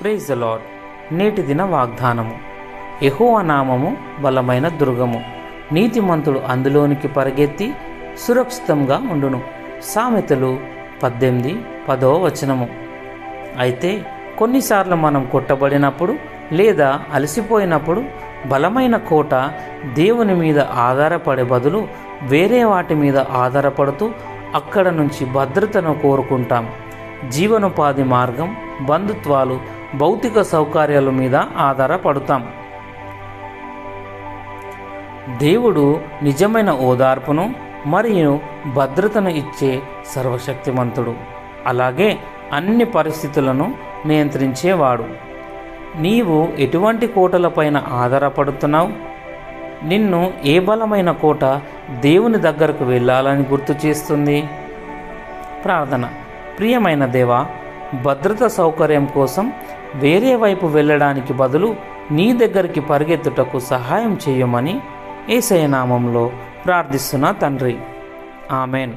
Praise the lord. నేటి దిన వాగ్దానము. యెహోవా నామము బలమైన దుర్గము, నీతిమంతుడు అందులోనికి పరిగెత్తి సురక్షితంగా ఉండును. సామెతలు 18:10. అయితే కొన్నిసార్లు మనం కొట్టబడినప్పుడు లేదా అలసిపోయినప్పుడు బలమైన కోట దేవుని మీద ఆధారపడే బదులు వేరే వాటి మీద ఆధారపడుతూ అక్కడ నుంచి భద్రతను కోరుకుంటాం. జీవనోపాధి మార్గం, బంధుత్వాలు, భౌతిక సౌకర్యాల మీద ఆధారపడతాం. దేవుడు నిజమైన ఓదార్పును మరియు భద్రతను ఇచ్చే సర్వశక్తిమంతుడు, అలాగే అన్ని పరిస్థితులను నియంత్రించేవాడు. నీవు ఎటువంటి కోటలపైన ఆధారపడుతున్నావు? నిన్ను ఏ బలమైన కోట దేవుని దగ్గరకు వెళ్ళాలని గుర్తు చేస్తుంది? ప్రార్థన. ప్రియమైన దేవా, భద్రత సౌకర్యం కోసం వేరే వైపు వెళ్ళడానికి బదులు నీ దగ్గరికి పరిగెత్తుటకు సహాయం చేయమని యేసయ్య నామంలో ప్రార్థిస్తున్నా తండ్రి. ఆమెన్.